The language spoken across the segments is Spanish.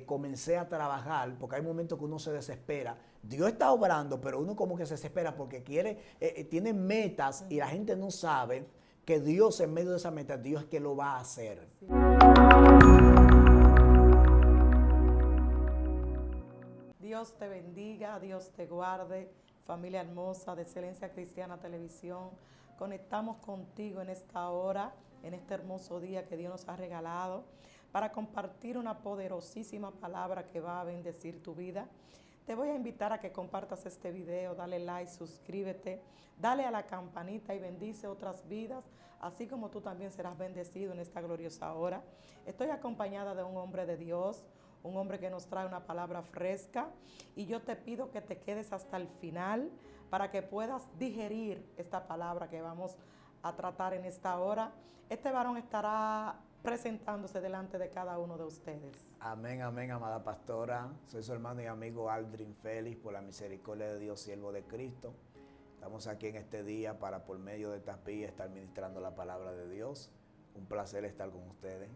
comencé a trabajar, porque hay momentos que uno se desespera. Dios está obrando, pero uno como que se desespera porque tiene metas y la gente no sabe que Dios en medio de esa meta, Dios es que lo va a hacer. Sí. Dios te bendiga, Dios te guarde, familia hermosa de Excelencia Cristiana Televisión. Conectamos contigo en esta hora, en este hermoso día que Dios nos ha regalado, para compartir una poderosísima palabra que va a bendecir tu vida. Te voy a invitar a que compartas este video, dale like, suscríbete, dale a la campanita y bendice otras vidas, así como tú también serás bendecido en esta gloriosa hora. Estoy acompañada de un hombre de Dios, un hombre que nos trae una palabra fresca, y yo te pido que te quedes hasta el final para que puedas digerir esta palabra que vamos a tratar en esta hora. Este varón estará presentándose delante de cada uno de ustedes. Amén, amén, amada pastora. Soy su hermano y amigo Aldrin Félix, por la misericordia de Dios, siervo de Cristo. Estamos aquí en este día para, por medio de estas vías, estar ministrando la palabra de Dios. Un placer estar con ustedes.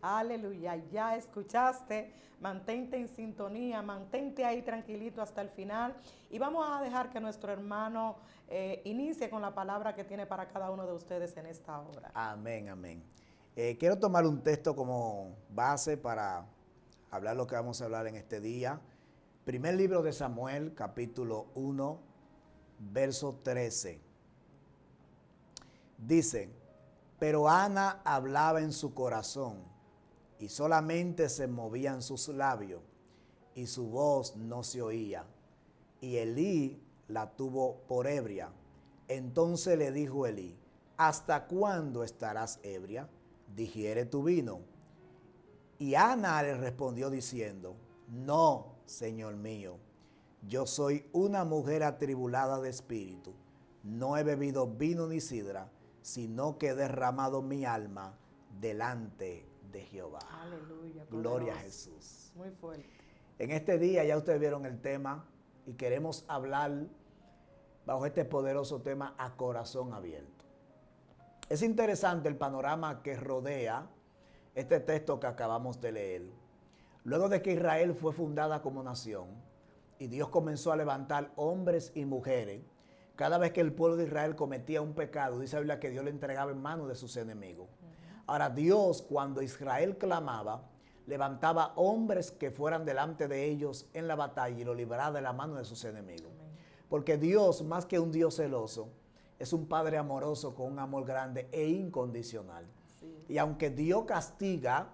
Aleluya, ya escuchaste, mantente en sintonía, mantente ahí tranquilito hasta el final y vamos a dejar que nuestro hermano inicie con la palabra que tiene para cada uno de ustedes en esta hora. Amén, amén. Quiero tomar un texto como base para hablar lo que vamos a hablar en este día. Primer libro de Samuel, capítulo 1, verso 13. Dice, pero Ana hablaba en su corazón, y solamente se movían sus labios, y su voz no se oía. Y Elí la tuvo por ebria. Entonces le dijo Elí, ¿hasta cuándo estarás ebria? Digiere tu vino. Y Ana le respondió diciendo, no, Señor mío, yo soy una mujer atribulada de espíritu. No he bebido vino ni sidra, sino que he derramado mi alma delante de Jehová. Aleluya. Gloria a Jesús. Muy fuerte. En este día ya ustedes vieron el tema y queremos hablar bajo este poderoso tema a corazón abierto. Es interesante el panorama que rodea este texto que acabamos de leer. Luego de que Israel fue fundada como nación y Dios comenzó a levantar hombres y mujeres, cada vez que el pueblo de Israel cometía un pecado, dice la Biblia que Dios le entregaba en manos de sus enemigos. Ahora Dios, cuando Israel clamaba, levantaba hombres que fueran delante de ellos en la batalla y lo librara de la mano de sus enemigos. Porque Dios, más que un Dios celoso, es un Padre amoroso con un amor grande e incondicional. Sí. Y aunque Dios castiga,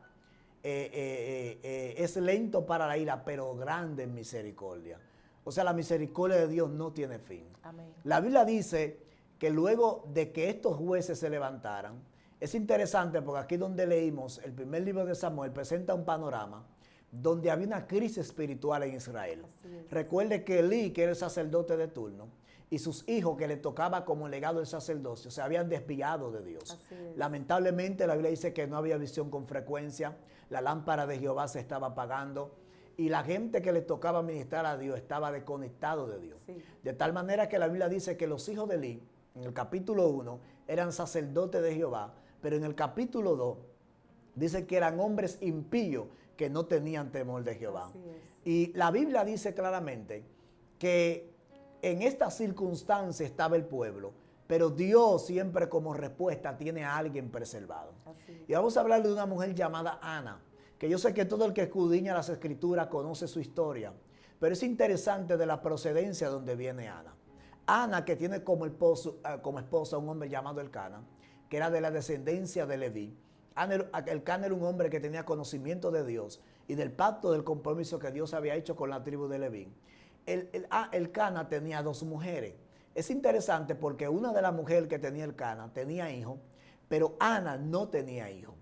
es lento para la ira, pero grande en misericordia. O sea, la misericordia de Dios no tiene fin. Amén. La Biblia dice que luego de que estos jueces se levantaran, es interesante porque aquí donde leímos el primer libro de Samuel presenta un panorama donde había una crisis espiritual en Israel. Recuerde que Elí, que era el sacerdote de turno, y sus hijos que le tocaba como legado del sacerdocio, se habían desviado de Dios. Lamentablemente la Biblia dice que no había visión con frecuencia, la lámpara de Jehová se estaba apagando y la gente que le tocaba ministrar a Dios estaba desconectado de Dios. Sí. De tal manera que la Biblia dice que los hijos de Elí, en el capítulo 1, eran sacerdotes de Jehová, pero en el capítulo 2 dice que eran hombres impíos que no tenían temor de Jehová. Y la Biblia dice claramente que en esta circunstancia estaba el pueblo, pero Dios siempre como respuesta tiene a alguien preservado. Y vamos a hablar de una mujer llamada Ana, que yo sé que todo el que escudriña las escrituras conoce su historia, pero es interesante de la procedencia donde viene Ana. Ana, que tiene como esposa un hombre llamado Elcana, que era de la descendencia de Leví. Elcana era un hombre que tenía conocimiento de Dios y del pacto del compromiso que Dios había hecho con la tribu de Leví. Elcana tenía dos mujeres. Es interesante porque una de las mujeres que tenía Elcana tenía hijos, pero Ana no tenía hijos.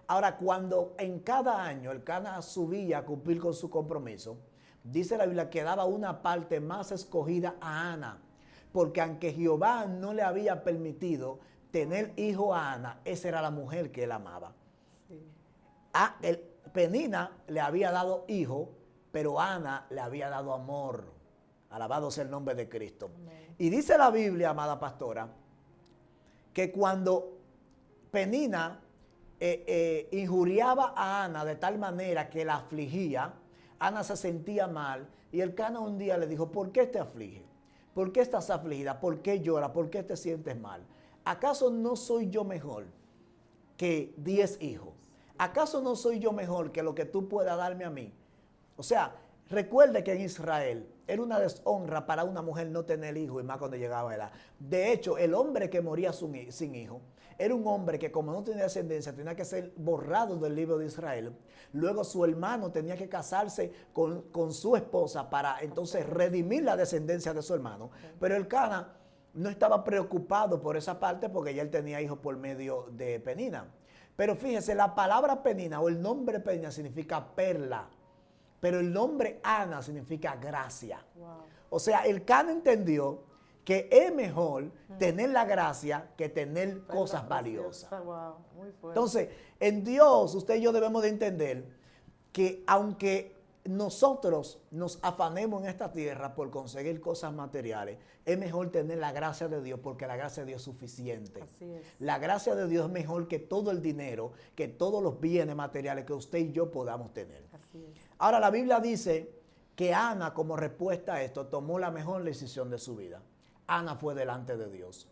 Ahora, cuando en cada año Elcana subía a cumplir con su compromiso, dice la Biblia que daba una parte más escogida a Ana, porque aunque Jehová no le había permitido tener hijo a Ana, esa era la mujer que él amaba. Sí. Penina le había dado hijo, pero Ana le había dado amor. Alabado sea el nombre de Cristo. Amén. Y dice la Biblia, amada pastora, que cuando Penina injuriaba a Ana de tal manera que la afligía, Ana se sentía mal y el Cana un día le dijo, ¿por qué te aflige? ¿Por qué estás afligida? ¿Por qué lloras? ¿Por qué te sientes mal? ¿Acaso no soy yo mejor que 10 hijos? ¿Acaso no soy yo mejor que lo que tú puedas darme a mí? O sea, recuerde que en Israel era una deshonra para una mujer no tener hijos y más cuando llegaba a edad. De hecho, el hombre que moría sin hijo era un hombre que como no tenía descendencia tenía que ser borrado del libro de Israel. Luego su hermano tenía que casarse con su esposa para entonces redimir la descendencia de su hermano. Pero el Cana no estaba preocupado por esa parte porque ya él tenía hijos por medio de Penina. Pero fíjese, la palabra Penina o el nombre Penina significa perla. Pero el nombre Ana significa gracia. Wow. O sea, el Cana entendió que es mejor tener la gracia que tener cosas valiosas. Wow. Muy fuerte. Entonces, en Dios, usted y yo debemos de entender que aunque nosotros nos afanemos en esta tierra por conseguir cosas materiales, es mejor tener la gracia de Dios porque la gracia de Dios es suficiente. Así es. La gracia de Dios es mejor que todo el dinero, que todos los bienes materiales que usted y yo podamos tener. Así es. Ahora la Biblia dice que Ana, como respuesta a esto, tomó la mejor decisión de su vida. Ana fue delante de Dios.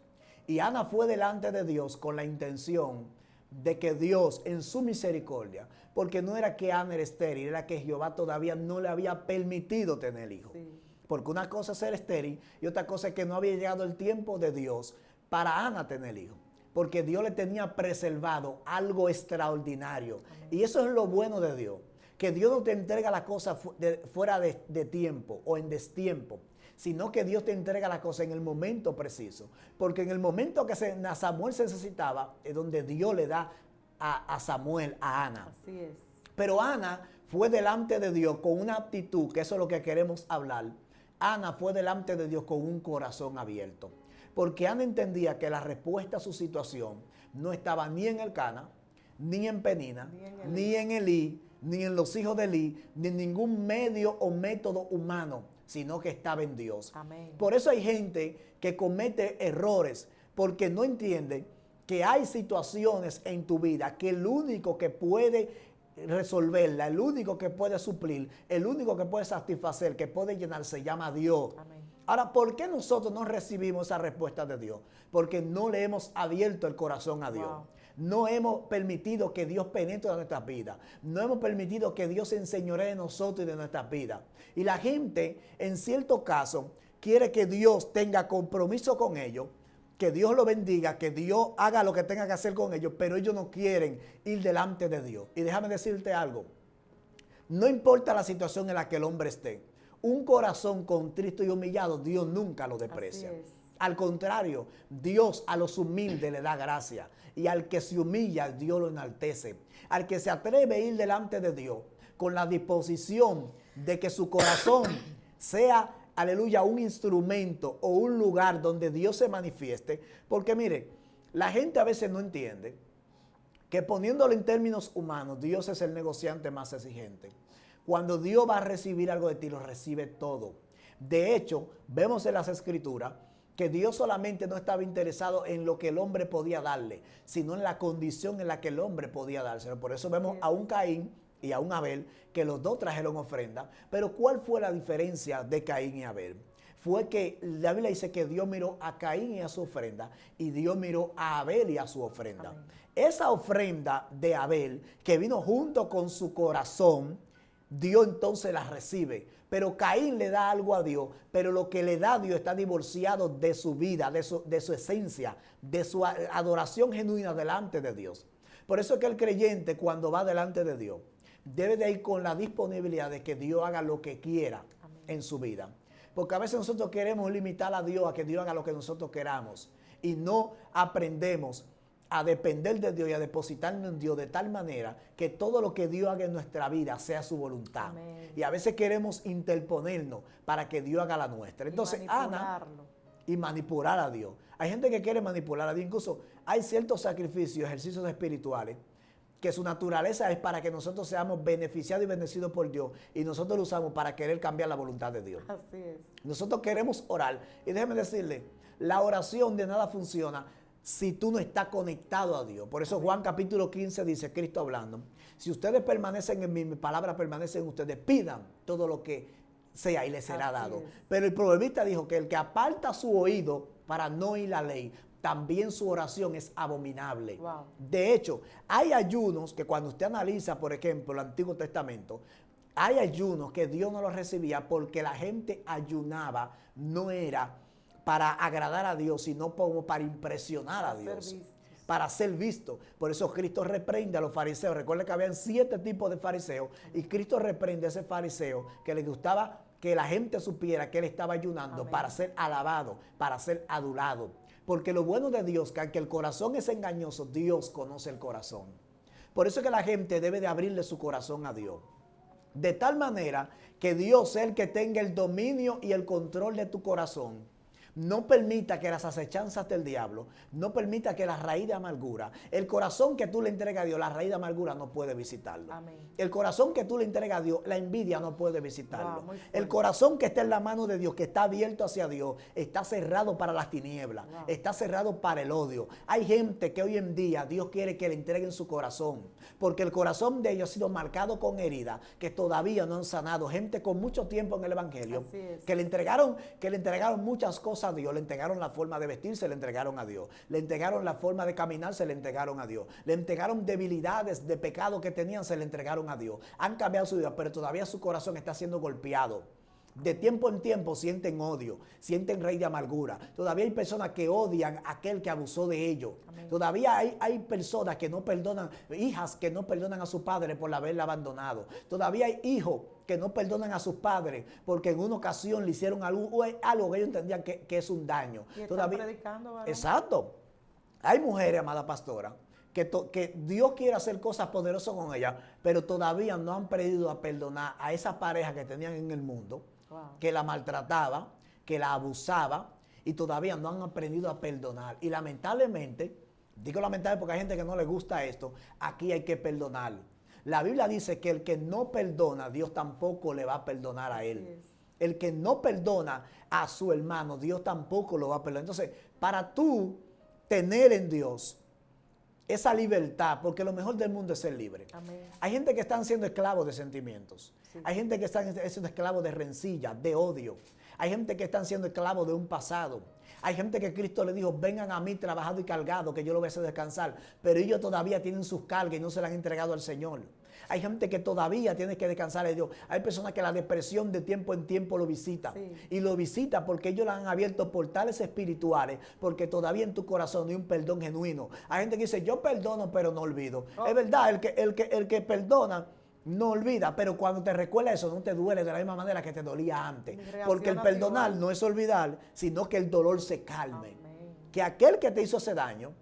Y Ana fue delante de Dios con la intención de que Dios en su misericordia, porque no era que Ana era estéril, era que Jehová todavía no le había permitido tener hijos. Sí. Porque una cosa es ser estéril y otra cosa es que no había llegado el tiempo de Dios para Ana tener hijos. Porque Dios le tenía preservado algo extraordinario. Amén. Y eso es lo bueno de Dios. Que Dios no te entrega la cosa fuera de tiempo o en destiempo, sino que Dios te entrega la cosa en el momento preciso. Porque en el momento que Samuel se necesitaba, es donde Dios le da a Samuel, a Ana. Así es. Pero Ana fue delante de Dios con una actitud, que eso es lo que queremos hablar. Ana fue delante de Dios con un corazón abierto. Porque Ana entendía que la respuesta a su situación no estaba ni en el Cana, ni en Penina, ni en Elí, ni en los hijos de Elí, ni en ningún medio o método humano, sino que estaba en Dios. Amén. Por eso hay gente que comete errores, porque no entiende que hay situaciones en tu vida que el único que puede resolverla, el único que puede suplir, el único que puede satisfacer, que puede llenar, se llama Dios. Amén. Ahora, ¿por qué nosotros no recibimos esa respuesta de Dios? Porque no le hemos abierto el corazón a Dios. Wow. No hemos permitido que Dios penetre en nuestras vidas. No hemos permitido que Dios se enseñoree de nosotros y de nuestras vidas. Y la gente, en cierto caso, quiere que Dios tenga compromiso con ellos, que Dios lo bendiga, que Dios haga lo que tenga que hacer con ellos, pero ellos no quieren ir delante de Dios. Y déjame decirte algo. No importa la situación en la que el hombre esté, un corazón contrito y humillado, Dios nunca lo desprecia. Al contrario, Dios a los humildes le da gracia. Y al que se humilla, Dios lo enaltece. Al que se atreve a ir delante de Dios con la disposición de que su corazón sea, aleluya, un instrumento o un lugar donde Dios se manifieste. Porque mire, la gente a veces no entiende que poniéndolo en términos humanos, Dios es el negociante más exigente. Cuando Dios va a recibir algo de ti, lo recibe todo. De hecho, vemos en las Escrituras que Dios solamente no estaba interesado en lo que el hombre podía darle, sino en la condición en la que el hombre podía dárselo. Por eso vemos a un Caín y a un Abel, que los dos trajeron ofrenda. Pero ¿cuál fue la diferencia de Caín y Abel? Fue que la Biblia dice que Dios miró a Caín y a su ofrenda, y Dios miró a Abel y a su ofrenda. Amén. Esa ofrenda de Abel, que vino junto con su corazón, Dios entonces la recibe. Pero Caín le da algo a Dios, pero lo que le da a Dios está divorciado de su vida, de su esencia, de su adoración genuina delante de Dios. Por eso es que el creyente, cuando va delante de Dios, debe de ir con la disponibilidad de que Dios haga lo que quiera. Amén. En su vida. Porque a veces nosotros queremos limitar a Dios a que Dios haga lo que nosotros queramos y no aprendemos a depender de Dios y a depositarnos en Dios de tal manera que todo lo que Dios haga en nuestra vida sea su voluntad. Amén. Y a veces queremos interponernos para que Dios haga la nuestra. Entonces, Ana, y manipular a Dios. Hay gente que quiere manipular a Dios. Incluso hay ciertos sacrificios, ejercicios espirituales, que su naturaleza es para que nosotros seamos beneficiados y bendecidos por Dios, y nosotros lo usamos para querer cambiar la voluntad de Dios. Así es. Nosotros queremos orar, y déjeme decirle, la oración de nada funciona si tú no estás conectado a Dios. Por eso Juan capítulo 15 dice, Cristo hablando, si ustedes permanecen en mí, mi palabra permanece en ustedes, pidan todo lo que sea y les será dado. Pero el proverbista dijo que el que aparta su oído para no oír la ley, también su oración es abominable. Wow. De hecho, hay ayunos que cuando usted analiza, por ejemplo, el Antiguo Testamento, hay ayunos que Dios no los recibía porque la gente ayunaba, no era para agradar a Dios, sino como para impresionar a Dios, para ser visto. Por eso Cristo reprende a los fariseos. Recuerda que habían 7 tipos de fariseos y Cristo reprende a ese fariseo que le gustaba que la gente supiera que él estaba ayunando. Amén. Para ser alabado, para ser adulado. Porque lo bueno de Dios, que aunque el corazón es engañoso, Dios conoce el corazón. Por eso es que la gente debe de abrirle su corazón a Dios. De tal manera que Dios sea el que tenga el dominio y el control de tu corazón. No permita que las acechanzas del diablo, no permita que la raíz de amargura, el corazón que tú le entregas a Dios, la raíz de amargura no puede visitarlo. Amén. El corazón que tú le entregas a Dios, la envidia no puede visitarlo. Wow, el corazón que está en la mano de Dios, que está abierto hacia Dios, está cerrado para las tinieblas, wow, está cerrado para el odio. Hay gente que hoy en día Dios quiere que le entreguen su corazón, porque el corazón de ellos ha sido marcado con heridas que todavía no han sanado. Gente con mucho tiempo en el evangelio, que le entregaron muchas cosas a Dios, le entregaron la forma de vestirse, le entregaron a Dios, le entregaron la forma de caminar, se le entregaron a Dios, le entregaron debilidades de pecado que tenían, se le entregaron a Dios. Han cambiado su vida, pero todavía su corazón está siendo golpeado. De tiempo en tiempo sienten odio, sienten raíz de amargura. Todavía hay personas que odian a aquel que abusó de ellos. Amén. Todavía hay personas que no perdonan, hijas que no perdonan a su padre por haberla abandonado. Todavía hay hijos que no perdonan a sus padres porque en una ocasión le hicieron algo que ellos entendían que es un daño. Y todavía, predicando, ¿verdad? Exacto. Hay mujeres, amada pastora, que Dios quiere hacer cosas poderosas con ellas, pero todavía no han aprendido a perdonar a esa pareja que tenían en el mundo. Wow. Que la maltrataba, que la abusaba y todavía no han aprendido a perdonar. Y lamentablemente, digo lamentable porque hay gente que no le gusta esto, aquí hay que perdonar. La Biblia dice que el que no perdona, Dios tampoco le va a perdonar a él. El que no perdona a su hermano, Dios tampoco lo va a perdonar. Entonces, para tú tener en Dios esa libertad, porque lo mejor del mundo es ser libre. Amén. Hay gente que están siendo esclavos de sentimientos. Sí. Hay gente que están siendo esclavos de rencilla, de odio. Hay gente que están siendo esclavos de un pasado. Hay gente que Cristo le dijo, vengan a mí trabajado y cargado, que yo lo voy a hacer descansar. Pero ellos todavía tienen sus cargas y no se las han entregado al Señor. Hay gente que todavía tiene que descansar de Dios. Hay personas que la depresión de tiempo en tiempo lo visita. Sí. Y lo visita porque ellos le han abierto portales espirituales, porque todavía en tu corazón hay un perdón genuino. Hay gente que dice, yo perdono pero no olvido. Oh. Es verdad, el que perdona no olvida, pero cuando te recuerda eso no te duele de la misma manera que te dolía antes. Porque el perdonar no es olvidar, sino que el dolor se calme. Amén. Que aquel que te hizo ese daño,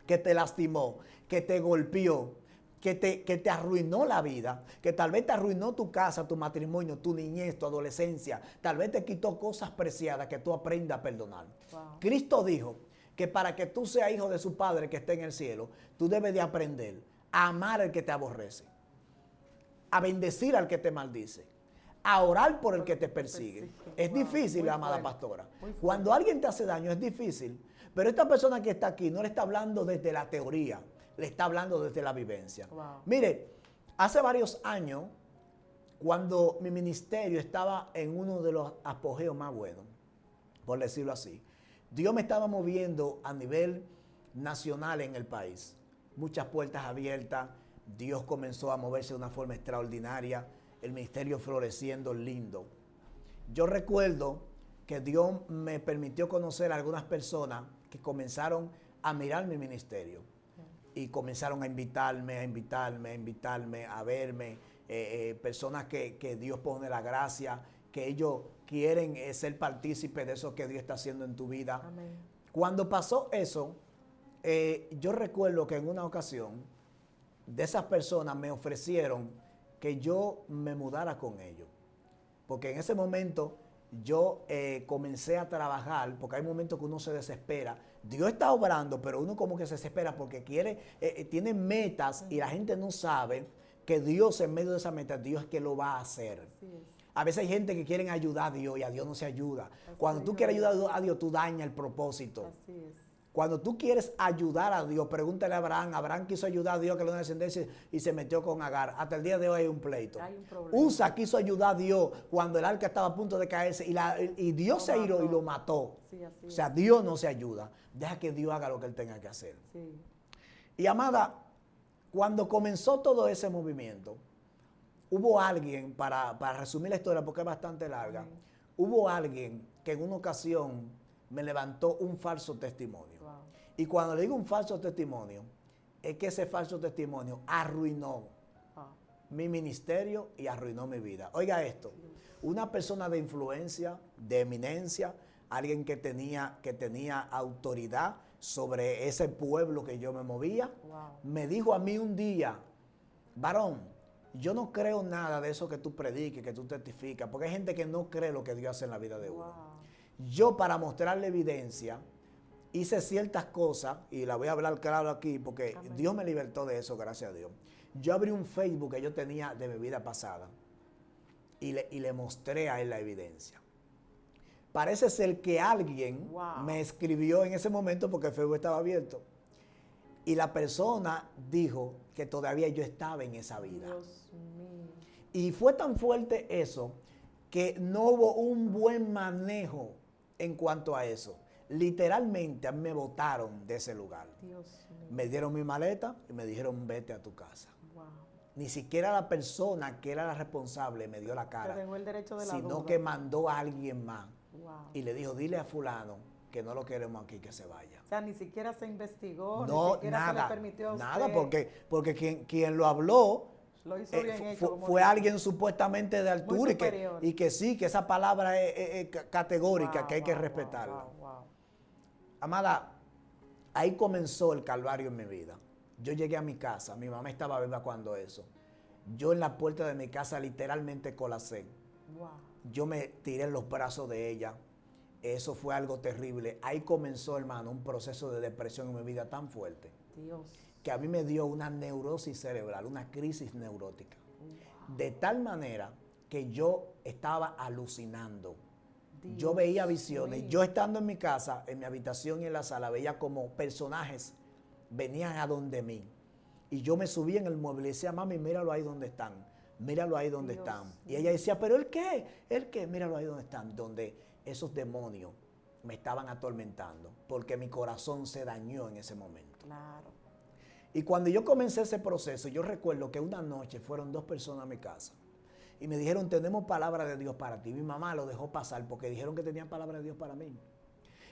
que te lastimó, que te golpeó, que te arruinó la vida, que tal vez te arruinó tu casa, tu matrimonio, tu niñez, tu adolescencia, tal vez te quitó cosas preciadas, que tú aprendas a perdonar. Wow. Cristo dijo que para que tú seas hijo de su Padre que está en el cielo, tú debes de aprender a amar al que te aborrece, a bendecir al que te maldice, a orar por el que te persigue. Es difícil, amada pastora. Cuando alguien te hace daño es difícil, pero esta persona que está aquí no le está hablando desde la teoría, le está hablando desde la vivencia. Wow. Mire, hace varios años, cuando mi ministerio estaba en uno de los apogeos más buenos, por decirlo así, Dios me estaba moviendo a nivel nacional en el país. Muchas puertas abiertas, Dios comenzó a moverse de una forma extraordinaria, el ministerio floreciendo lindo. Yo recuerdo que Dios me permitió conocer a algunas personas que comenzaron a mirar mi ministerio. Y comenzaron a invitarme, a verme, personas que Dios pone la gracia, que ellos quieren ser partícipes de eso que Dios está haciendo en tu vida. Amén. Cuando pasó eso, yo recuerdo que en una ocasión, de esas personas me ofrecieron que yo me mudara con ellos. Porque en ese momento yo comencé a trabajar, porque hay momentos que uno se desespera. Dios está obrando, pero uno como que se desespera porque tiene metas y la gente no sabe que Dios en medio de esa meta, Dios es que lo va a hacer. A veces hay gente que quiere ayudar a Dios y a Dios no se ayuda. Cuando tú quieres ayudar a Dios, tú dañas el propósito. Así es. Cuando tú quieres ayudar a Dios, pregúntale a Abraham. Abraham quiso ayudar a Dios que le dio una descendencia y se metió con Agar. Hasta el día de hoy hay un pleito. Hay un problema. Usa quiso ayudar a Dios cuando el arca estaba a punto de caerse y Dios se iró y lo mató. Sí, así o sea, Dios no se ayuda. Deja que Dios haga lo que Él tenga que hacer. Sí. Y amada, cuando comenzó todo ese movimiento, hubo alguien, para resumir la historia porque es bastante larga, hubo alguien que en una ocasión me levantó un falso testimonio. Wow. Y cuando le digo un falso testimonio, es que ese falso testimonio arruinó mi ministerio y arruinó mi vida. Oiga esto, una persona de influencia, de eminencia, alguien que tenía autoridad sobre ese pueblo que yo me movía, me dijo a mí un día, varón, yo no creo nada de eso que tú prediques, que tú testificas, porque hay gente que no cree lo que Dios hace en la vida de uno. Yo, para mostrarle evidencia, hice ciertas cosas, y la voy a hablar claro aquí, porque amén, Dios me libertó de eso, gracias a Dios. Yo abrí un Facebook que yo tenía de mi vida pasada, y le mostré a él la evidencia. Parece ser que alguien me escribió en ese momento, porque el Facebook estaba abierto, y la persona dijo que todavía yo estaba en esa vida. Dios mío. Y fue tan fuerte eso, que no hubo un buen manejo en cuanto a eso. Literalmente me botaron de ese lugar. Dios mío. Me dieron mi maleta y me dijeron, vete a tu casa. Wow. Ni siquiera la persona que era la responsable me dio la cara, dejó el derecho de la sino duda, que mandó a alguien más. Wow. Y le dijo, dile a fulano que no lo queremos aquí, que se vaya. O sea, ni siquiera se investigó, no, ni siquiera nada, se le permitió a usted. Nada, porque quien lo habló lo hizo bien hecho, fue alguien supuestamente de altura y que sí, que esa palabra es categórica, que hay que respetarla. Amada, ahí comenzó el calvario en mi vida. Yo llegué a mi casa, mi mamá estaba viva cuando eso. Yo en la puerta de mi casa literalmente colapsé. Wow. Yo me tiré en los brazos de ella. Eso fue algo terrible. Ahí comenzó, hermano, un proceso de depresión en mi vida tan fuerte. Dios. Que a mí me dio una neurosis cerebral, una crisis neurótica. Wow. De tal manera que yo estaba alucinando. Dios, yo veía visiones. Sí. Yo estando en mi casa, en mi habitación y en la sala, veía como personajes venían a donde mí. Y yo me subía en el mueble y decía, mami, míralo ahí donde están. Míralo ahí donde Dios, están. Y ella decía, ¿pero el qué? ¿El qué? Míralo ahí donde están. Donde esos demonios me estaban atormentando. Porque mi corazón se dañó en ese momento. Claro. Y cuando yo comencé ese proceso, yo recuerdo que una noche fueron 2 personas a mi casa. Y me dijeron, tenemos palabra de Dios para ti. Mi mamá lo dejó pasar porque dijeron que tenían palabra de Dios para mí.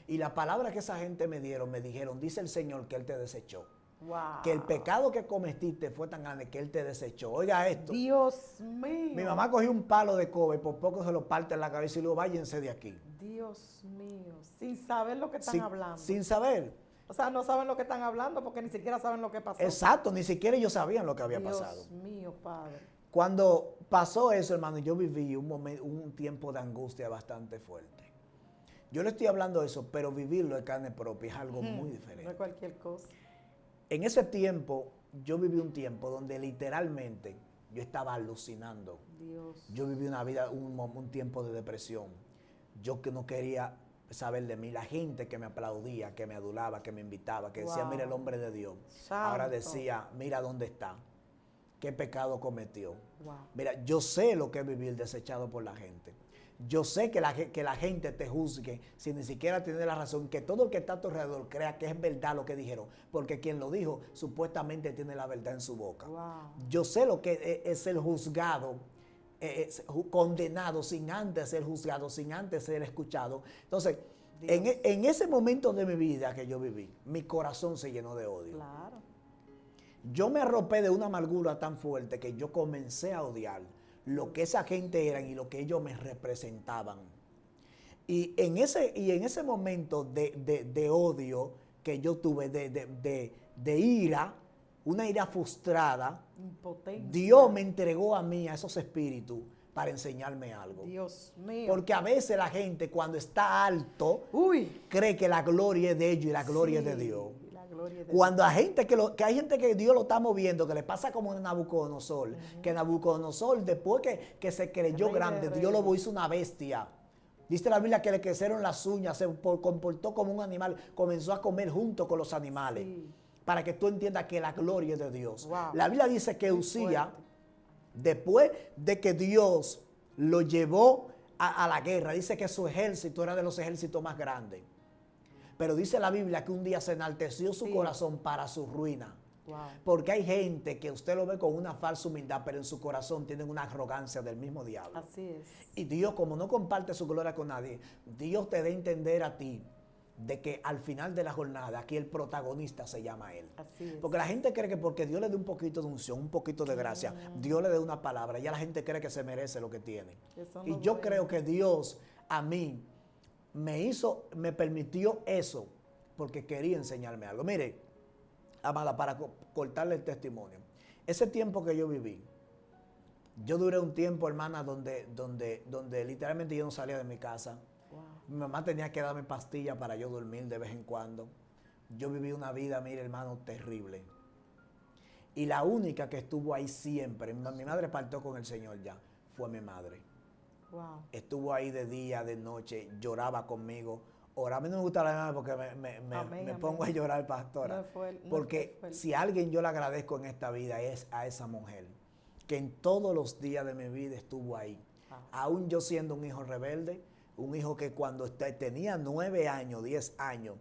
Y la palabra que esa gente me dieron, me dijeron, dice el Señor que Él te desechó. Wow. Que el pecado que cometiste fue tan grande que Él te desechó. Oiga esto. Dios mío. Mi mamá cogió un palo de cobre, por poco se lo parte en la cabeza y le dijo, váyanse de aquí. Dios mío. Sin saber lo que están hablando. Sin saber. O sea, no saben lo que están hablando porque ni siquiera saben lo que pasó. Exacto, ni siquiera ellos sabían lo que había pasado. Dios mío, Padre. Cuando pasó eso, hermano, yo viví un tiempo de angustia bastante fuerte. Yo le estoy hablando de eso, pero vivirlo de carne propia es algo muy diferente. No es cualquier cosa. En ese tiempo, yo viví un tiempo donde literalmente yo estaba alucinando. Dios. Yo viví una vida, un tiempo de depresión. Yo que no quería saber de mí. La gente que me aplaudía, que me adulaba, que me invitaba, que decía, mira el hombre de Dios. Santo. Ahora decía, mira dónde está. ¿Qué pecado cometió? Wow. Mira, yo sé lo que es vivir desechado por la gente. Yo sé que la gente te juzgue sin ni siquiera tener la razón, que todo el que está a tu alrededor crea que es verdad lo que dijeron, porque quien lo dijo supuestamente tiene la verdad en su boca. Wow. Yo sé lo que es ser juzgado, condenado sin antes ser juzgado, sin antes ser escuchado. Entonces, en ese momento de mi vida que yo viví, mi corazón se llenó de odio. Claro. Yo me arropé de una amargura tan fuerte que yo comencé a odiar lo que esa gente eran y lo que ellos me representaban. Y en ese momento de odio que yo tuve, de ira, una ira frustrada, impotencia, Dios me entregó a mí, a esos espíritus, para enseñarme algo. Dios mío. Porque a veces la gente cuando está alto, cree que la gloria es de ellos y la gloria es de Dios. Cuando hay gente hay gente que Dios lo está moviendo, que le pasa como en Nabucodonosor, que Nabucodonosor después que se creyó grande, Dios lo hizo una bestia. Dice la Biblia que le crecieron las uñas, se comportó como un animal, comenzó a comer junto con los animales. Sí. Para que tú entiendas que la gloria es de Dios. Wow. La Biblia dice que Usías, después de que Dios lo llevó a la guerra, dice que su ejército era de los ejércitos más grandes. Pero dice la Biblia que un día se enalteció su corazón para su ruina. Wow. Porque hay gente que usted lo ve con una falsa humildad, pero en su corazón tienen una arrogancia del mismo diablo. Así es. Y Dios, como no comparte su gloria con nadie, Dios te da a entender a ti de que al final de la jornada aquí el protagonista se llama Él. Así es. Porque la gente cree que porque Dios le dé un poquito de unción, un poquito de gracia, Dios le dé una palabra, ya la gente cree que se merece lo que tiene. Y yo creo que Dios a mí me permitió eso porque quería enseñarme algo. Mire, amada, para cortarle el testimonio, ese tiempo que yo viví, yo duré un tiempo, hermana, donde literalmente yo no salía de mi casa. Wow. Mi mamá tenía que darme pastillas para yo dormir de vez en cuando. Yo viví una vida, mire, hermano, terrible. Y la única que estuvo ahí siempre, mi madre partió con el Señor ya, fue mi madre. Wow. Estuvo ahí de día, de noche, lloraba conmigo. Ahora a mí no me gusta la mamá porque me pongo a llorar, pastora. Porque si a alguien yo le agradezco en esta vida es a esa mujer, que en todos los días de mi vida estuvo ahí. Aún yo siendo un hijo rebelde, un hijo que cuando tenía 9 años, 10 años,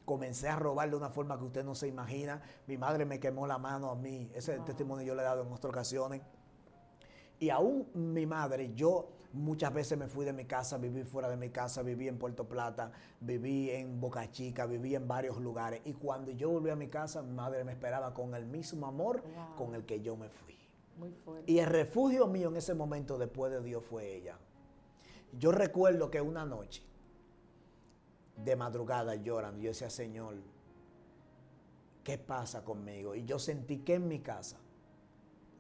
comencé a robar de una forma que usted no se imagina. Mi madre me quemó la mano a mí. Ese testimonio yo le he dado en otras ocasiones. Y aún mi madre, yo muchas veces me fui de mi casa, viví fuera de mi casa, viví en Puerto Plata, viví en Boca Chica, viví en varios lugares. Y cuando yo volví a mi casa, mi madre me esperaba con el mismo amor con el que yo me fui. Muy fuerte. Y el refugio mío en ese momento después de Dios fue ella. Yo recuerdo que una noche, de madrugada llorando, yo decía, Señor, ¿qué pasa conmigo? Y yo sentí que en mi casa,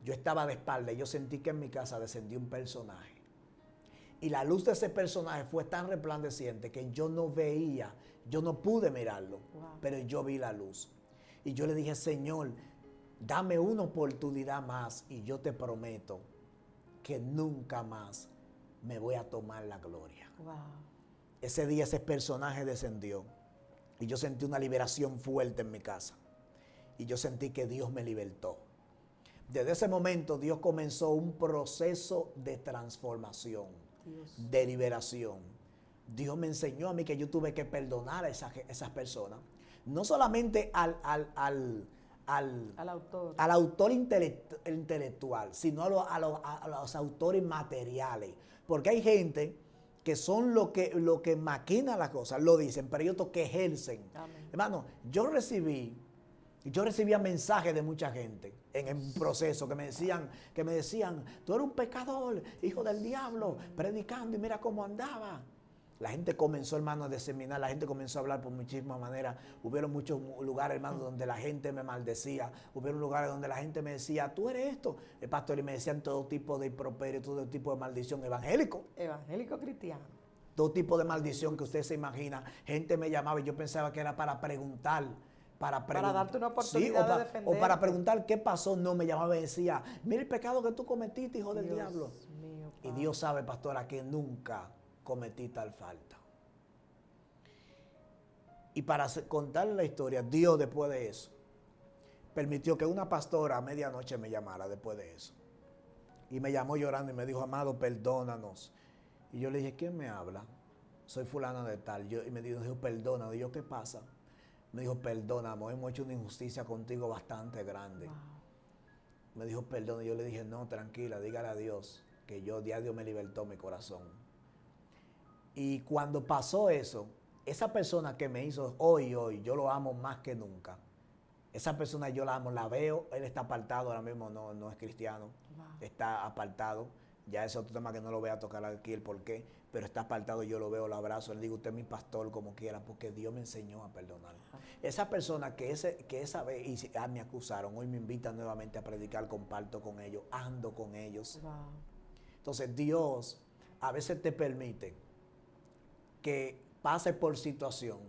yo estaba de espalda y yo sentí que en mi casa descendió un personaje. Y la luz de ese personaje fue tan resplandeciente que yo no veía, yo no pude mirarlo, pero yo vi la luz. Y yo le dije, Señor, dame una oportunidad más y yo te prometo que nunca más me voy a tomar la gloria. Wow. Ese día ese personaje descendió y yo sentí una liberación fuerte en mi casa. Y yo sentí que Dios me libertó. Desde ese momento Dios comenzó un proceso de transformación, de liberación. Dios me enseñó a mí que yo tuve que perdonar a esas personas. No solamente al autor intelectual, sino a los autores materiales. Porque hay gente que son lo que maquina las cosas, lo dicen, pero hay otros que ejercen. Amén. Hermano, yo recibía mensajes de mucha gente en el proceso que me decían, tú eres un pecador, hijo del diablo, predicando y mira cómo andaba. La gente comenzó, hermano, a diseminar, la gente comenzó a hablar por muchísimas maneras. Hubieron muchos lugares, hermano, donde la gente me maldecía. Hubieron lugares donde la gente me decía, tú eres esto. El pastor, y me decían todo tipo de improperio, todo tipo de maldición evangélico. Evangélico cristiano. Todo tipo de maldición que usted se imagina. Gente me llamaba y yo pensaba que era para preguntar. Para darte una oportunidad de defender. O para preguntar qué pasó. No, me llamaba y decía, mira el pecado que tú cometiste, hijo del diablo. Mío, y Dios sabe, pastora, que nunca cometí tal falta. Y para contarle la historia, Dios después de eso permitió que una pastora a medianoche me llamara después de eso. Y me llamó llorando y me dijo, amado, perdónanos. Y yo le dije, ¿quién me habla? Soy fulana de tal. Y me dijo, perdónanos. Y yo, ¿qué pasa? Me dijo, perdóname, hemos hecho una injusticia contigo bastante grande. Wow. Me dijo, perdón. Y yo le dije, no, tranquila, dígale a Dios que Dios me libertó mi corazón. Y cuando pasó eso, esa persona que me hizo hoy, yo lo amo más que nunca. Esa persona yo la amo, la veo, él está apartado ahora mismo, no es cristiano, wow. Está apartado. Ya es otro tema que no lo voy a tocar aquí el por qué, pero está apartado, yo lo veo, lo abrazo, le digo, usted es mi pastor como quiera, porque Dios me enseñó a perdonar. Ajá. Esa persona que esa vez me acusaron, hoy me invitan nuevamente a predicar, comparto con ellos, ando con ellos. Wow. Entonces Dios a veces te permite que pases por situación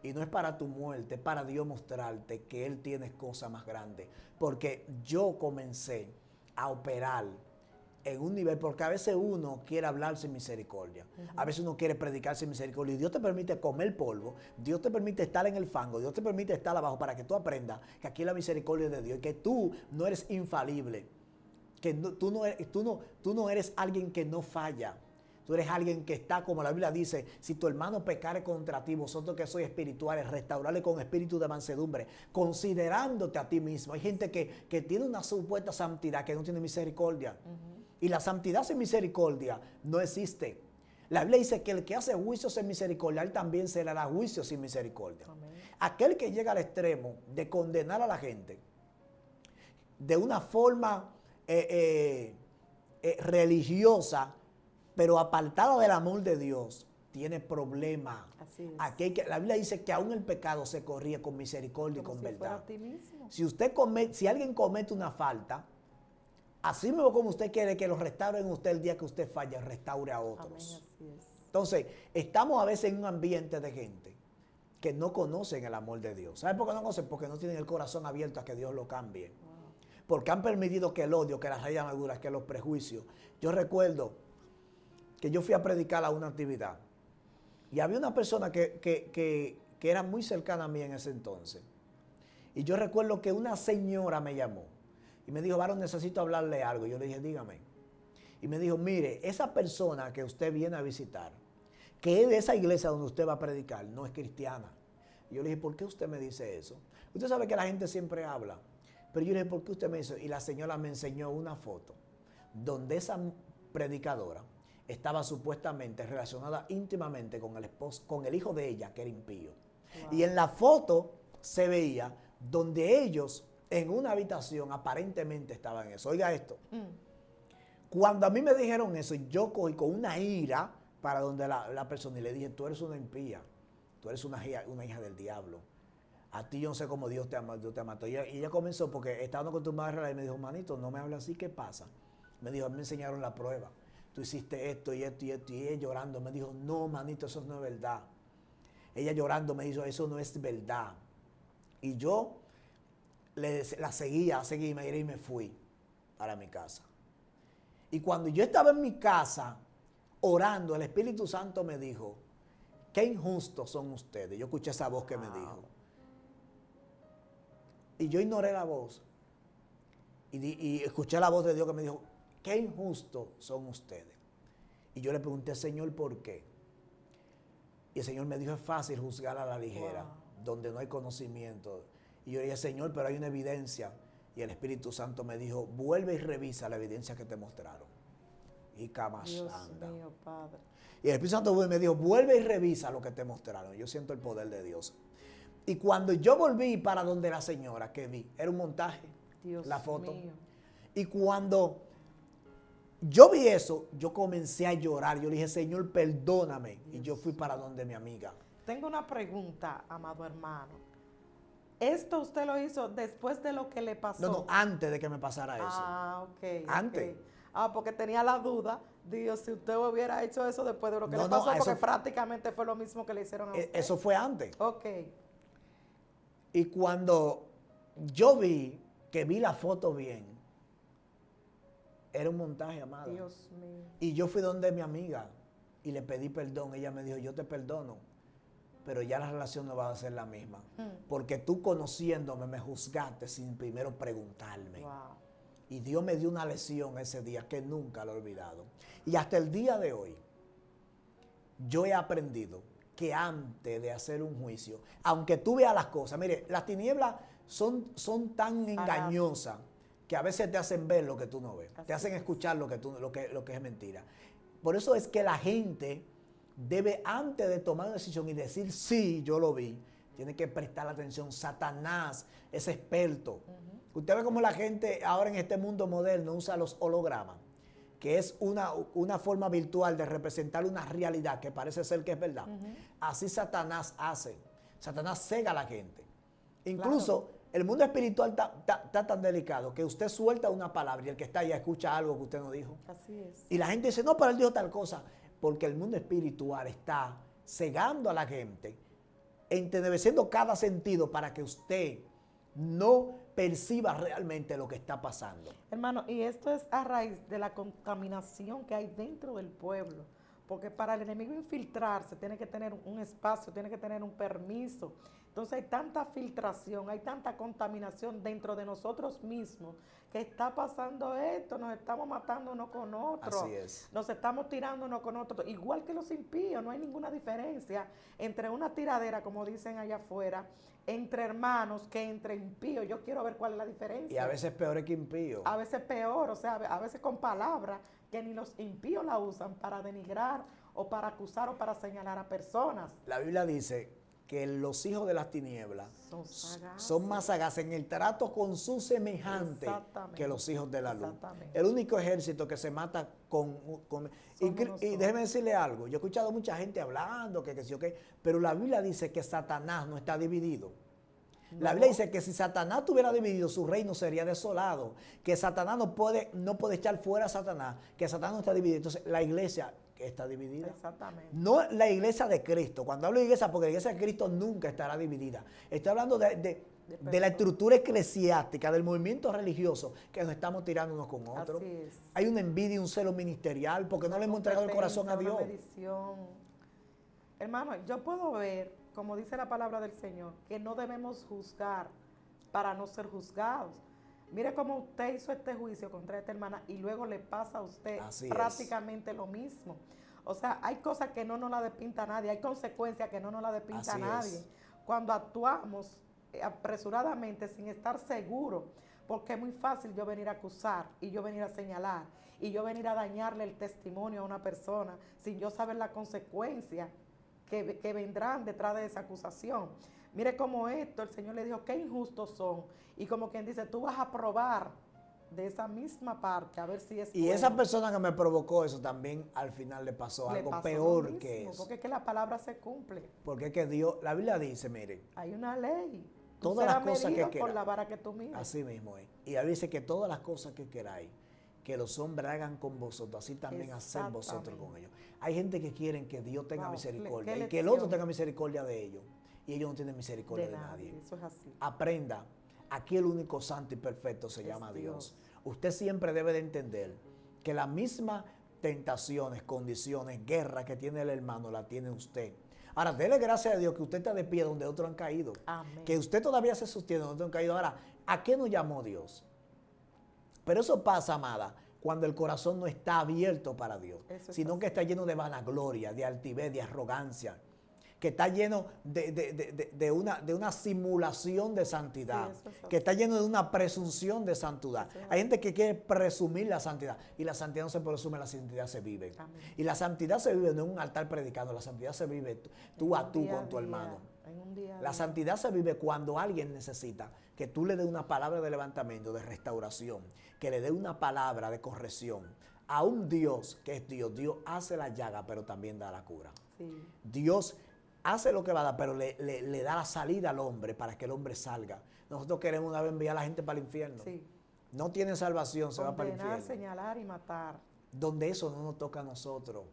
y no es para tu muerte, es para Dios mostrarte que Él tiene cosas más grandes. Porque yo comencé a operar en un nivel, porque a veces uno quiere hablar sin misericordia, a veces uno quiere predicar sin misericordia, y Dios te permite comer polvo, Dios te permite estar en el fango, Dios te permite estar abajo para que tú aprendas que aquí la misericordia es de Dios y que tú no eres infalible, que tú no eres alguien que no falla. Tú eres alguien que está, como la Biblia dice, si tu hermano pecare contra ti, vosotros que sois espirituales, restaurarle con espíritu de mansedumbre, considerándote a ti mismo. Hay gente que tiene una supuesta santidad que no tiene misericordia. Y la santidad sin misericordia no existe. La Biblia dice que el que hace juicio sin misericordia, él también se le hará juicio sin misericordia. Amén. Aquel que llega al extremo de condenar a la gente de una forma religiosa, pero apartada del amor de Dios, tiene problemas. La Biblia dice que aún el pecado se corrige con misericordia como y con verdad. Si alguien comete una falta, así mismo como usted quiere que lo restauren usted el día que usted falla, restaure a otros. Amén, así es. Entonces, estamos a veces en un ambiente de gente que no conocen el amor de Dios. ¿Saben por qué no conocen? Porque no tienen el corazón abierto a que Dios lo cambie. Wow. Porque han permitido que el odio, que las raíces amarguras, que los prejuicios. Yo recuerdo que yo fui a predicar a una actividad y había una persona que era muy cercana a mí en ese entonces. Y yo recuerdo que una señora me llamó y me dijo, varón, necesito hablarle algo. Y yo le dije, dígame. Y me dijo, mire, esa persona que usted viene a visitar, que es de esa iglesia donde usted va a predicar, no es cristiana. Y yo le dije, ¿por qué usted me dice eso? Usted sabe que la gente siempre habla. Pero yo le dije, ¿por qué usted me dice eso? Y la señora me enseñó una foto donde esa predicadora estaba supuestamente relacionada íntimamente con el esposo, con el hijo de ella, que era impío. Wow. Y en la foto se veía donde ellos en una habitación aparentemente estaban en eso. Oiga esto. Cuando a mí me dijeron eso, yo cogí con una ira para donde la persona y le dije, tú eres una impía, tú eres una hija del diablo. A ti yo no sé cómo Dios te mató. Y ella comenzó, porque estando con tu madre, y me dijo, manito, no me hables así, ¿qué pasa? Me dijo, a mí me enseñaron la prueba. Tú hiciste esto y esto y esto. Y ella llorando me dijo, no, manito, eso no es verdad. Ella llorando me dijo, eso no es verdad. Y yo la seguía y me fui para mi casa. Y cuando yo estaba en mi casa orando, el Espíritu Santo me dijo, qué injustos son ustedes. Yo escuché esa voz que me dijo. Y yo ignoré la voz. Y escuché la voz de Dios que me dijo, qué injustos son ustedes. Y yo le pregunté, Señor, ¿por qué? Y el Señor me dijo, es fácil juzgar a la ligera, donde no hay conocimiento. Y yo le dije, Señor, pero hay una evidencia. Y el Espíritu Santo me dijo, vuelve y revisa la evidencia que te mostraron. Y Dios mío, Padre. Y el Espíritu Santo me dijo, vuelve y revisa lo que te mostraron. Yo siento el poder de Dios. Y cuando yo volví para donde la señora que vi, era un montaje, Dios la foto. Mío. Y cuando yo vi eso, yo comencé a llorar. Yo le dije, Señor, perdóname. Dios. Y yo fui para donde mi amiga. Tengo una pregunta, amado hermano. ¿Esto usted lo hizo después de lo que le pasó? No, antes de que me pasara eso. Ah, ok. Antes. Okay. Porque tenía la duda, Dios, si usted hubiera hecho eso después de lo que le pasó, porque prácticamente fue lo mismo que le hicieron a usted. Eso fue antes. Ok. Y cuando yo vi la foto bien, era un montaje, amada. Dios mío. Y yo fui donde mi amiga y le pedí perdón. Ella me dijo, yo te perdono, pero ya la relación no va a ser la misma. Porque tú conociéndome me juzgaste sin primero preguntarme. Wow. Y Dios me dio una lección ese día que nunca lo he olvidado. Y hasta el día de hoy, yo he aprendido que antes de hacer un juicio, aunque tú veas las cosas, mire, las tinieblas son tan engañosas que a veces te hacen ver lo que tú no ves, te hacen escuchar lo que es mentira. Por eso es que la gente debe, antes de tomar una decisión y decir, sí, yo lo vi, tiene que prestar atención. Satanás es experto. Usted ve cómo la gente ahora en este mundo moderno usa los hologramas, que es una forma virtual de representar una realidad que parece ser que es verdad. Así Satanás hace. Satanás cega a la gente. Incluso el mundo espiritual está tan delicado que usted suelta una palabra y el que está allá escucha algo que usted no dijo. Así es. Y la gente dice, no, pero él dijo tal cosa. Porque el mundo espiritual está cegando a la gente, entenebreciendo cada sentido para que usted no perciba realmente lo que está pasando. Hermano, y esto es a raíz de la contaminación que hay dentro del pueblo, porque para el enemigo infiltrarse tiene que tener un espacio, tiene que tener un permiso. Entonces hay tanta filtración, hay tanta contaminación dentro de nosotros mismos, que está pasando esto, nos estamos matando uno con otro. Así es. Nos estamos tirando uno con otro, igual que los impíos, no hay ninguna diferencia entre una tiradera, como dicen allá afuera, entre hermanos que entre impíos. Yo quiero ver cuál es la diferencia. Y a veces peor que impío. A veces peor, o sea, a veces con palabras que ni los impíos la usan para denigrar o para acusar o para señalar a personas. La Biblia dice que los hijos de las tinieblas son más sagaces en el trato con su semejante que los hijos de la luz. El único ejército que se mata y déjeme decirle algo, yo he escuchado mucha gente hablando que sí o qué, pero la Biblia dice que Satanás no está dividido. No. La Biblia dice que si Satanás estuviera dividido, su reino sería desolado, que Satanás no puede echar fuera a Satanás, que Satanás no está dividido. Entonces la iglesia está dividida. Exactamente. No la iglesia de Cristo. Cuando hablo de iglesia, porque la iglesia de Cristo nunca estará dividida. Estoy hablando de la estructura eclesiástica, del movimiento religioso, que nos estamos tirando unos con otros. Así es. Hay una envidia y un celo ministerial, porque no le hemos entregado el corazón a Dios. Hermano, yo puedo ver, como dice la palabra del Señor, que no debemos juzgar para no ser juzgados. Mire cómo usted hizo este juicio contra esta hermana y luego le pasa a usted prácticamente lo mismo. O sea, hay cosas que no nos la despinta nadie, hay consecuencias que no nos la despinta nadie. Cuando actuamos apresuradamente sin estar seguros, porque es muy fácil yo venir a acusar y yo venir a señalar y yo venir a dañarle el testimonio a una persona sin yo saber la consecuencia que vendrán detrás de esa acusación. Mire cómo esto, el Señor le dijo, qué injustos son. Y como quien dice, tú vas a probar de esa misma parte, a ver si es Y bueno. Esa persona que me provocó eso también al final le pasó algo peor mismo, que eso. Porque es que la palabra se cumple. Porque es que Dios, la Biblia dice, miren. Hay una ley. Todas las cosas que por la vara que tú mides. Así mismo es. Y la Biblia dice que todas las cosas que queráis, que los hombres hagan con vosotros, así también haced vosotros con ellos. Hay gente que quieren que Dios tenga misericordia y que el otro tenga misericordia de ellos. Y ellos no tienen misericordia de nadie. Eso es así. Aprenda, aquí el único santo y perfecto se llama Dios. Usted siempre debe de entender que las mismas tentaciones, condiciones, guerra que tiene el hermano, la tiene usted. Ahora, dele gracias a Dios que usted está de pie donde otros han caído. Amén. Que usted todavía se sostiene donde otros han caído. Ahora, ¿a qué nos llamó Dios? Pero eso pasa, amada, cuando el corazón no está abierto para Dios, sino que está lleno de vanagloria, de altivez, de arrogancia, que está lleno de una simulación de santidad, que está lleno de una presunción de santidad. Hay gente que quiere presumir la santidad, y la santidad no se presume, la santidad se vive. Amén. Y la santidad se vive no en un altar predicando, la santidad se vive tú a tú con tu hermano. La santidad se vive cuando alguien necesita que tú le des una palabra de levantamiento, de restauración, que le dé una palabra de corrección a un Dios que es Dios. Dios hace la llaga, pero también da la cura. Sí. Dios hace lo que va a dar, pero le da la salida al hombre para que el hombre salga. Nosotros queremos una vez enviar a la gente para el infierno. Sí. No tiene salvación, se va para el infierno. Señalar y matar. Donde eso no nos toca a nosotros.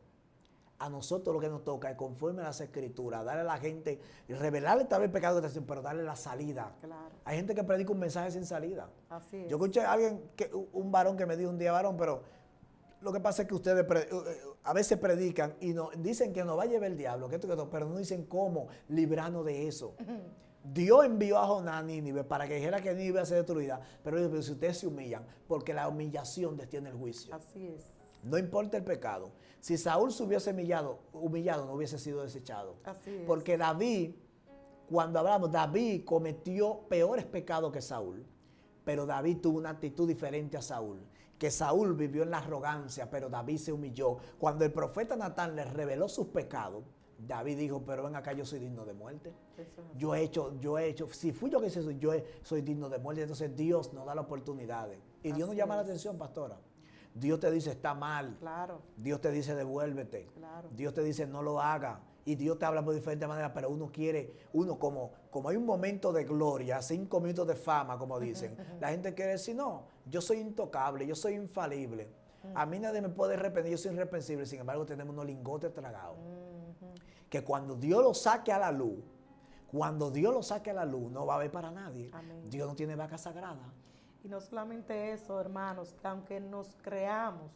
A nosotros lo que nos toca es, conforme a las escrituras, darle a la gente, revelarle tal vez el pecado que está haciendo, pero darle la salida. Claro. Hay gente que predica un mensaje sin salida. Así es. Yo escuché a alguien, un varón que me dijo un día, varón, pero lo que pasa es que ustedes a veces predican y dicen que nos va a llevar el diablo, pero no dicen cómo librarnos de eso. Dios envió a Jonás a Nínive para que dijera que Nínive iba a ser destruida, pero si ustedes se humillan, porque la humillación detiene el juicio. Así es. No importa el pecado. Si Saúl se hubiese humillado, no hubiese sido desechado. Así es. Porque David, cuando hablamos, David cometió peores pecados que Saúl, pero David tuvo una actitud diferente a Saúl. Que Saúl vivió en la arrogancia, pero David se humilló. Cuando el profeta Natán le reveló sus pecados, David dijo, pero ven acá, yo soy digno de muerte. Yo he hecho, si fui yo que soy, soy digno de muerte. Entonces Dios nos da las oportunidades. Y Dios nos llama la atención, pastora. Dios te dice, está mal. Claro. Dios te dice, devuélvete. Claro. Dios te dice, no lo haga. Y Dios te habla por diferentes maneras, pero uno como hay un momento de gloria, 5 minutos de fama, como dicen, la gente quiere decir, no, yo soy intocable, yo soy infalible. A mí nadie me puede arrepentir, yo soy irreprensible. Sin embargo, tenemos unos lingotes tragados. Que cuando Dios lo saque a la luz, Cuando Dios lo saque a la luz, no va a haber para nadie. Amén. Dios no tiene vaca sagrada. Y no solamente eso, hermanos, que aunque nos creamos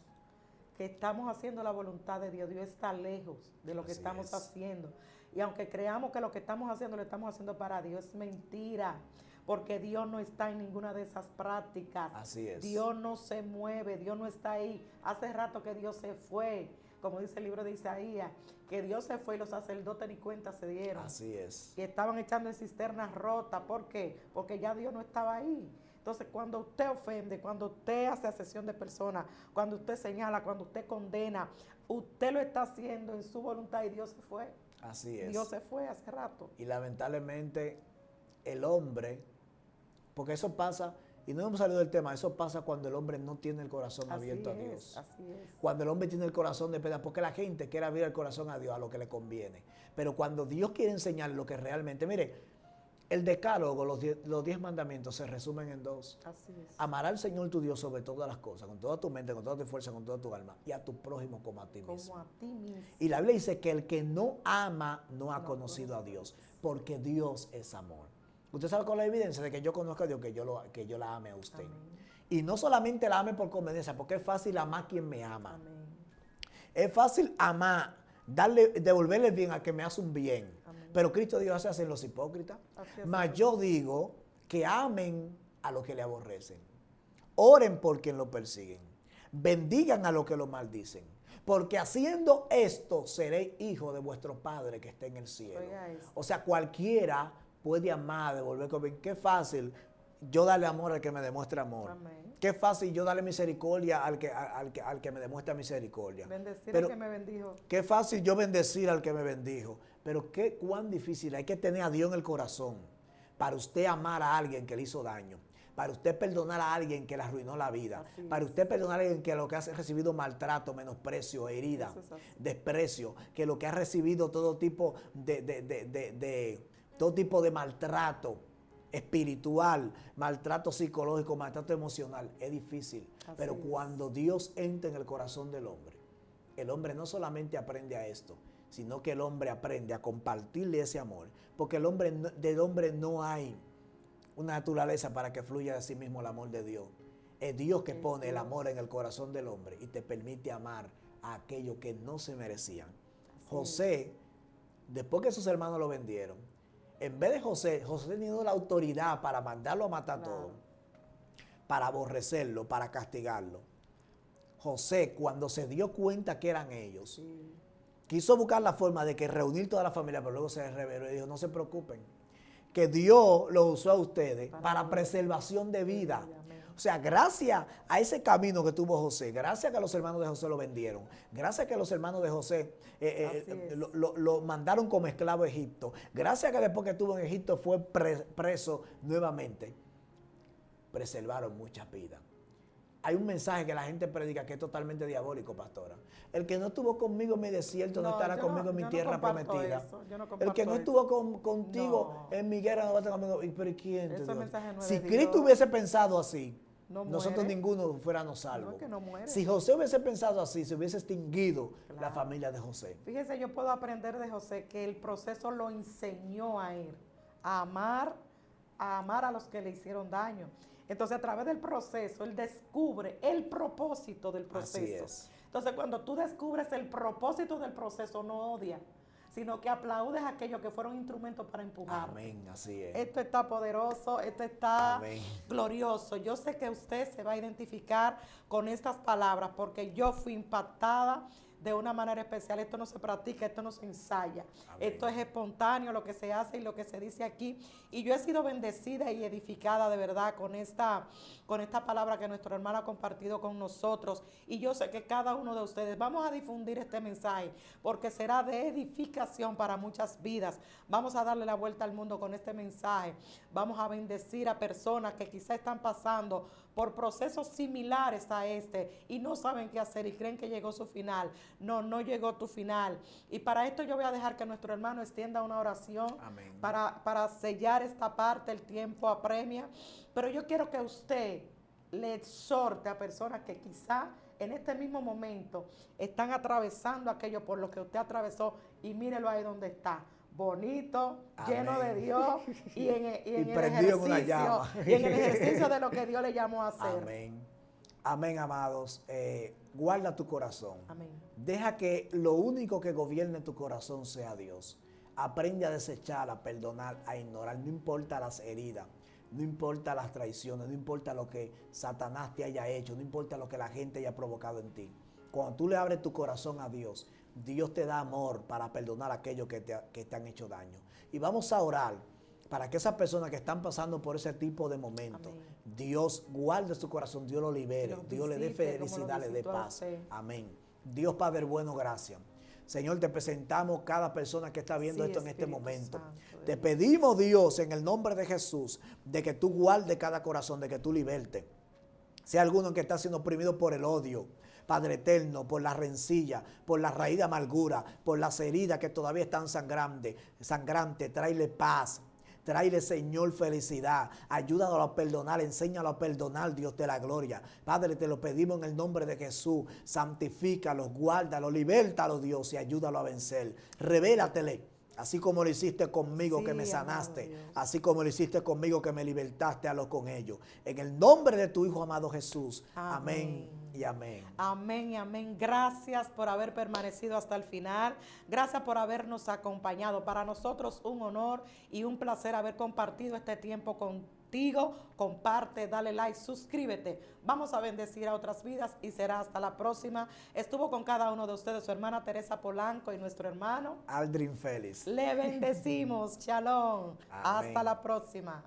que estamos haciendo la voluntad de Dios, Dios está lejos de lo que estamos haciendo. Y aunque creamos que lo que estamos haciendo lo estamos haciendo para Dios, es mentira. Porque Dios no está en ninguna de esas prácticas. Así es. Dios no se mueve, Dios no está ahí. Hace rato que Dios se fue, como dice el libro de Isaías, que Dios se fue y los sacerdotes ni cuenta se dieron. Así es. Que estaban echando en cisternas rotas. ¿Por qué? Porque ya Dios no estaba ahí. Entonces, cuando usted ofende, cuando usted hace asesión de personas, cuando usted señala, cuando usted condena, usted lo está haciendo en su voluntad y Dios se fue. Así es. Dios se fue hace rato. Y lamentablemente el hombre, porque eso pasa, y no hemos salido del tema, eso pasa cuando el hombre no tiene el corazón abierto a Dios. Así es. Cuando el hombre tiene el corazón de piedra, porque la gente quiere abrir el corazón a Dios, a lo que le conviene. Pero cuando Dios quiere enseñar lo que realmente, mire, el decálogo, los 10 mandamientos se resumen en 2. Así es. Amar al Señor tu Dios sobre todas las cosas, con toda tu mente, con toda tu fuerza, con toda tu alma, y a tu prójimo como a ti mismo. Como a ti mismo. Y la Biblia dice que el que no ama no ha conocido a Dios, porque Dios es amor. Usted sabe con la evidencia de que yo conozco a Dios, que yo la ame a usted. Amén. Y no solamente la ame por conveniencia, porque es fácil amar a quien me ama. Amén. Es fácil amar, devolverle bien a que me hace un bien. Amén. Pero Cristo Dios se hacen los hipócritas. Mas yo digo que amen a los que le aborrecen. Oren por quien lo persiguen. Bendigan a los que lo maldicen. Porque haciendo esto seréis hijos de vuestro Padre que está en el cielo. O sea, cualquiera puede amar, devolver con bien. Qué fácil yo darle amor al que me demuestra amor. Amén. Qué fácil yo darle misericordia al que me demuestra misericordia. Bendecir al que me bendijo. Qué fácil yo bendecir al que me bendijo. Pero cuán difícil, hay que tener a Dios en el corazón para usted amar a alguien que le hizo daño, para usted perdonar a alguien que le arruinó la vida, para usted perdonar a alguien que lo que ha recibido maltrato, menosprecio, herida, desprecio, que lo que ha recibido todo tipo de maltrato espiritual, maltrato psicológico, maltrato emocional, es difícil. Pero cuando Dios entra en el corazón del hombre, el hombre no solamente aprende a esto, sino que el hombre aprende a compartirle ese amor, porque del hombre no hay una naturaleza para que fluya de sí mismo el amor de Dios. Es Dios que pone el amor en el corazón del hombre y te permite amar a aquellos que no se merecían. José, después que sus hermanos lo vendieron, en vez de José teniendo la autoridad para mandarlo a matar todo, para aborrecerlo, para castigarlo. José, cuando se dio cuenta que eran ellos, quiso buscar la forma de que reunir toda la familia, pero luego se rebeló y dijo, no se preocupen, que Dios los usó a ustedes para preservación de vida. O sea, gracias a ese camino que tuvo José, gracias a que los hermanos de José lo vendieron, gracias a que los hermanos de José lo mandaron como esclavo a Egipto, gracias a que después que estuvo en Egipto fue preso nuevamente, preservaron muchas vidas. Hay un mensaje que la gente predica que es totalmente diabólico, pastora. El que no estuvo conmigo en mi desierto no estará conmigo en mi tierra prometida. El que no estuvo contigo en mi guerra no va a estar conmigo. ¿Pero quién te dio? Si Cristo hubiese pensado así, nosotros ninguno fuéramos salvos. Si José hubiese pensado así, se hubiese extinguido la familia de José. Fíjese, yo puedo aprender de José que el proceso lo enseñó a él a amar a los que le hicieron daño. Entonces, a través del proceso, él descubre el propósito del proceso. Así es. Entonces, cuando tú descubres el propósito del proceso, no odias, sino que aplaudes a aquellos que fueron instrumentos para empujar. Amén, así es. Esto está poderoso, esto está glorioso. Yo sé que usted se va a identificar con estas palabras porque yo fui impactada de una manera especial. Esto no se practica, esto no se ensaya. Amén. Esto es espontáneo, lo que se hace y lo que se dice aquí. Y yo he sido bendecida y edificada de verdad con esta palabra que nuestro hermano ha compartido con nosotros. Y yo sé que cada uno de ustedes vamos a difundir este mensaje porque será de edificación para muchas vidas. Vamos a darle la vuelta al mundo con este mensaje. Vamos a bendecir a personas que quizá están pasando por procesos similares a este y no saben qué hacer y creen que llegó su final. No llegó tu final. Y para esto yo voy a dejar que nuestro hermano extienda una oración para sellar esta parte. El tiempo apremia. Pero yo quiero que usted le exhorte a personas que quizá en este mismo momento están atravesando aquello por lo que usted atravesó y mírelo ahí donde está. bonito, Amén. lleno de Dios y en el prendido en una llama. y en el ejercicio de lo que Dios le llamó a hacer. Amén. Amén, amados. Guarda tu corazón. Amén. Deja que lo único que gobierne tu corazón sea Dios. Aprende a desechar, a perdonar, a ignorar. No importa las heridas, no importa las traiciones, no importa lo que Satanás te haya hecho, no importa lo que la gente haya provocado en ti. Cuando tú le abres tu corazón a Dios, Dios te da amor para perdonar a aquellos que te han hecho daño. Y vamos a orar para que esas personas que están pasando por ese tipo de momentos, amén, Dios guarde su corazón, Dios lo libere, Dios le dé felicidad, le dé paz. Amén. Dios Padre bueno, gracias. Señor, te presentamos cada persona que está viendo esto en este momento. Te pedimos, Dios, en el nombre de Jesús, de que tú guardes cada corazón, de que tú libertes. Si hay alguno que está siendo oprimido por el odio, Padre eterno, por la rencilla, por la raíz de amargura, por las heridas que todavía están sangrantes, tráele paz. Tráele, Señor, felicidad. Ayúdalo a perdonar, enséñalo a perdonar, Dios de la gloria. Padre, te lo pedimos en el nombre de Jesús. Santifícalo, guárdalo, libértalo, Dios, y ayúdalo a vencer. Revélatele. Así como lo hiciste conmigo, sí, que me sanaste. Así como lo hiciste conmigo, que me libertaste, hazlo con ellos. En el nombre de tu Hijo amado Jesús. Amén. Y amén. Amén y amén. Gracias por haber permanecido hasta el final. Gracias por habernos acompañado. Para nosotros un honor y un placer haber compartido este tiempo contigo. Comparte, dale like, suscríbete. Vamos a bendecir a otras vidas y será hasta la próxima. Estuvo con cada uno de ustedes su hermana Teresa Polanco y nuestro hermano Aldrin Félix. Le bendecimos. Shalom. Amén. Hasta la próxima.